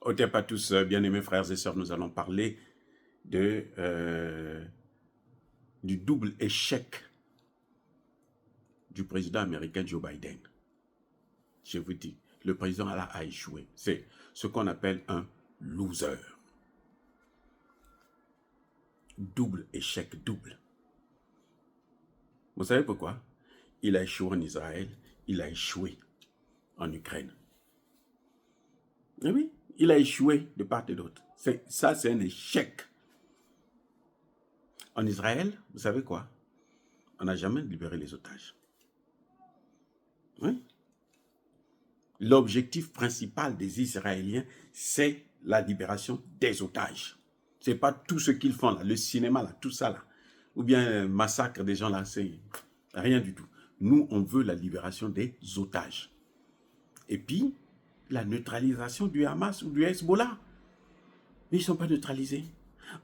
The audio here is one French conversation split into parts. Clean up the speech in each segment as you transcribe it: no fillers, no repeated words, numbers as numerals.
Au pas tous, bien-aimés frères et sœurs, nous allons parler de, du double échec du président américain Joe Biden. Je vous dis, le président là a échoué. C'est ce qu'on appelle un loser. Double échec, double. Vous savez pourquoi? Il a échoué en Israël, il a échoué en Ukraine. Et oui, il a échoué de part et d'autre. Ça, c'est un échec. En Israël, vous savez quoi? On n'a jamais libéré les otages. Oui. L'objectif principal des Israéliens, c'est la libération des otages. Ce n'est pas tout ce qu'ils font là, le cinéma là, tout ça là, ou bien massacre des gens là, c'est rien du tout. Nous, on veut la libération des otages. Et puis, la neutralisation du Hamas ou du Hezbollah. Mais ils ne sont pas neutralisés.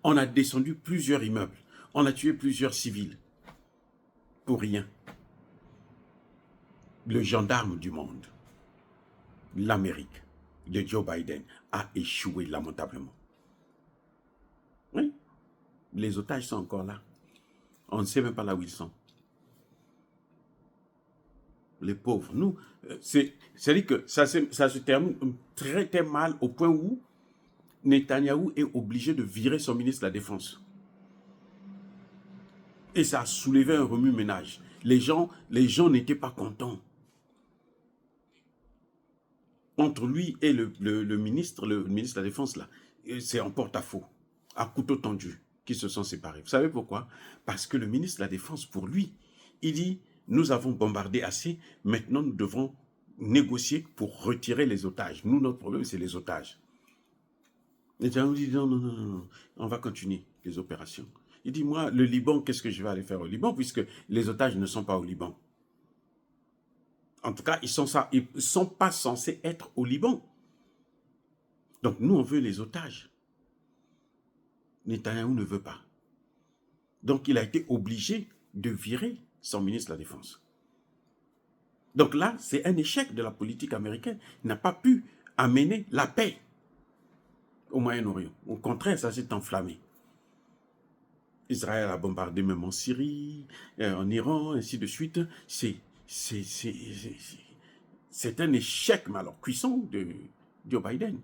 On a descendu plusieurs immeubles. On a tué plusieurs civils. Pour rien. Le gendarme du monde, l'Amérique, de Joe Biden, a échoué lamentablement. Oui, les otages sont encore là. On ne sait même pas là où ils sont. Les pauvres, nous, c'est-à-dire que ça se termine très très mal au point où Netanyahou est obligé de virer son ministre de la Défense. Et ça a soulevé un remue-ménage. Les gens n'étaient pas contents. Entre lui et le ministre de la Défense, là, c'est en porte-à-faux, à couteau tendu, qui se sont séparés. Vous savez pourquoi? Parce que le ministre de la Défense, pour lui, il dit, nous avons bombardé assez, maintenant nous devons négocier pour retirer les otages. Nous, notre problème, c'est les otages. Et on dit, non, on va continuer les opérations. Il dit, moi, le Liban, qu'est-ce que je vais aller faire au Liban, puisque les otages ne sont pas au Liban. En tout cas, ils ne sont pas censés être au Liban. Donc, nous, on veut les otages. Netanyahou ne veut pas. Donc, il a été obligé de virer son ministre de la Défense. Donc là, c'est un échec de la politique américaine. Il n'a pas pu amener la paix au Moyen-Orient. Au contraire, ça s'est enflammé. Israël a bombardé même en Syrie, en Iran, ainsi de suite. C'est un échec, mais alors cuisant, de Joe Biden.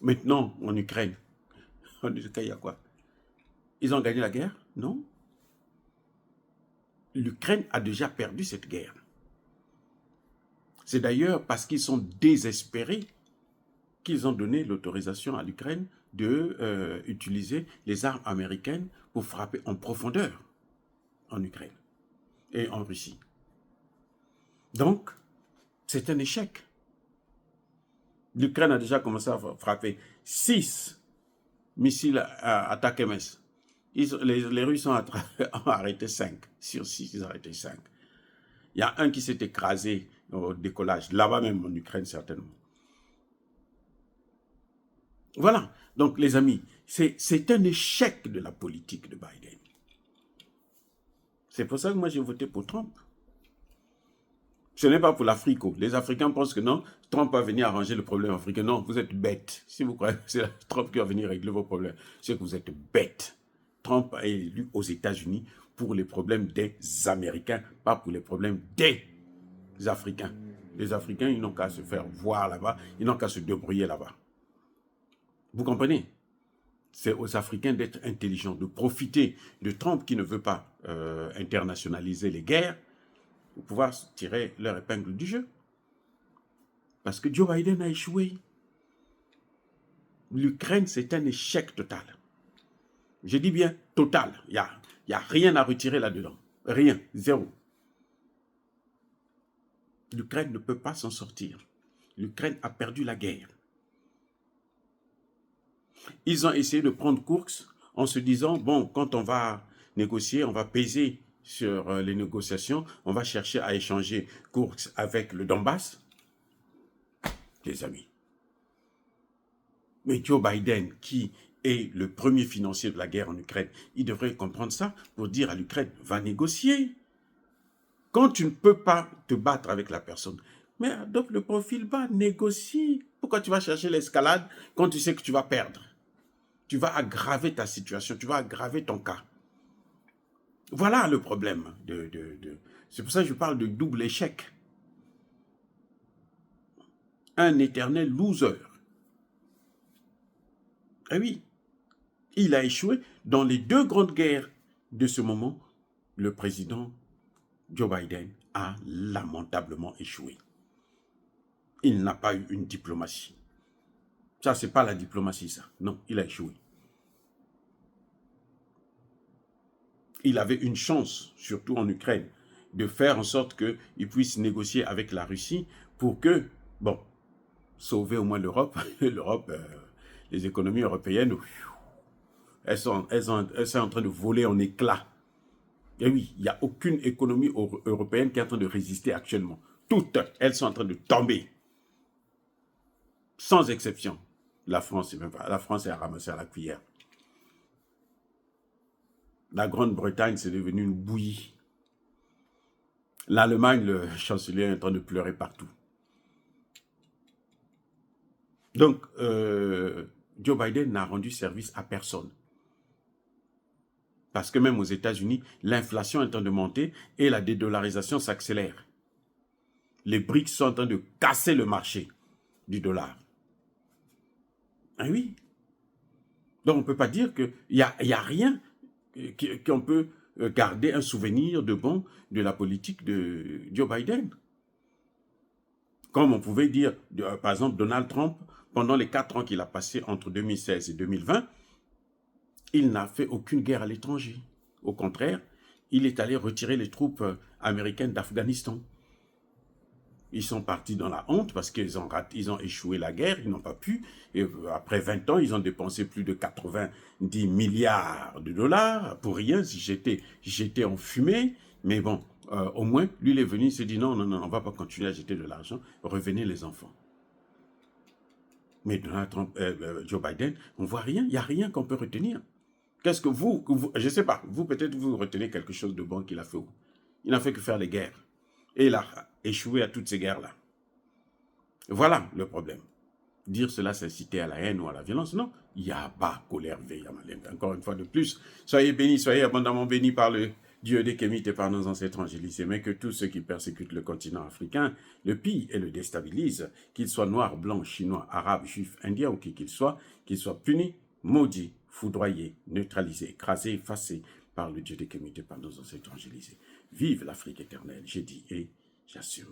Maintenant, en Ukraine, il y a quoi? Ils ont gagné la guerre? Non. L'Ukraine a déjà perdu cette guerre. C'est d'ailleurs parce qu'ils sont désespérés qu'ils ont donné l'autorisation à l'Ukraine d'utiliser les armes américaines pour frapper en profondeur en Ukraine et en Russie. Donc, c'est un échec. L'Ukraine a déjà commencé à frapper 6 missiles à attaque MS. Les Russes ont arrêté 5. Sur 6, ils ont arrêté 5. Il y a un qui s'est écrasé au décollage, là-bas même en Ukraine certainement. Voilà, donc les amis, c'est un échec de la politique de Biden. C'est pour ça que moi j'ai voté pour Trump. Ce n'est pas pour l'Afrique. Les Africains pensent que non, Trump va venir arranger le problème africain. Non, vous êtes bêtes. Si vous croyez que c'est Trump qui va venir régler vos problèmes, c'est que vous êtes bêtes. Trump est élu aux États-Unis pour les problèmes des Américains, pas pour les problèmes des Africains. Les Africains, ils n'ont qu'à se faire voir là-bas, ils n'ont qu'à se débrouiller là-bas. Vous comprenez? C'est aux Africains d'être intelligents, de profiter de Trump qui ne veut pas internationaliser les guerres pour pouvoir tirer leur épingle du jeu. Parce que Joe Biden a échoué. L'Ukraine, c'est un échec total. Je dis bien total. Il n'y a rien à retirer là-dedans. Rien, zéro. L'Ukraine ne peut pas s'en sortir. L'Ukraine a perdu la guerre. Ils ont essayé de prendre course en se disant, bon, quand on va négocier, on va peser sur les négociations, on va chercher à échanger course avec le Donbass. Les amis. Mais Joe Biden, qui est le premier financier de la guerre en Ukraine, il devrait comprendre ça pour dire à l'Ukraine, va négocier. Quand tu ne peux pas te battre avec la personne, mais adopte le profil bas, négocie. Pourquoi Pourquoi tu vas chercher l'escalade quand tu sais que tu vas perdre? Tu vas aggraver ta situation, tu vas aggraver ton cas. Voilà le problème. C'est pour ça que je parle de double échec. Un éternel loser. Eh oui, il a échoué dans les deux grandes guerres de ce moment. Le président Joe Biden a lamentablement échoué. Il n'a pas eu une diplomatie. Ça, c'est pas la diplomatie, ça. Non, il a échoué. Il avait une chance, surtout en Ukraine, de faire en sorte qu'il puisse négocier avec la Russie pour que, bon, sauver au moins l'Europe. L'Europe, les économies européennes, elles sont en train de voler en éclats. Et oui, il n'y a aucune économie européenne qui est en train de résister actuellement. Toutes, elles sont en train de tomber. Sans exception. La France est à ramasser à la cuillère. La Grande-Bretagne, c'est devenu une bouillie. L'Allemagne, le chancelier est en train de pleurer partout. Donc, Joe Biden n'a rendu service à personne. Parce que même aux États-Unis, l'inflation est en train de monter et la dédollarisation s'accélère. Les BRICS sont en train de casser le marché du dollar. Ah oui. Donc, on ne peut pas dire qu'il n'y a rien qu'on peut garder un souvenir de bon de la politique de Joe Biden. Comme on pouvait dire, par exemple, Donald Trump, pendant les 4 ans qu'il a passés entre 2016 et 2020, il n'a fait aucune guerre à l'étranger. Au contraire, il est allé retirer les troupes américaines d'Afghanistan. Ils sont partis dans la honte parce qu'ils ont échoué la guerre, ils n'ont pas pu. Et après 20 ans, ils ont dépensé plus de 90 milliards de dollars pour rien. Si j'étais en fumée, mais bon, au moins, lui, il est venu, il s'est dit non, on ne va pas continuer à jeter de l'argent, revenez les enfants. Mais Donald Trump, Joe Biden, on ne voit rien, il n'y a rien qu'on peut retenir. Qu'est-ce que vous je ne sais pas, vous peut-être vous retenez quelque chose de bon qu'il a fait. Il n'a fait que faire les guerres. Et il a échoué à toutes ces guerres-là. Voilà le problème. Dire cela, c'est inciter à la haine ou à la violence. Non, Yaba, colère, veille, encore une fois de plus. Soyez bénis, soyez abondamment bénis par le Dieu des Kémites et par nos ancêtres angélisés, mais que tous ceux qui persécutent le continent africain le pillent et le déstabilisent, qu'ils soient noirs, blancs, chinois, arabes, juifs, indiens ou qui qu'ils soient punis, maudits, foudroyés, neutralisés, écrasés, effacés par le Dieu des Kémites et par nos ancêtres angélisés. Vive l'Afrique éternelle, j'ai dit et j'assume.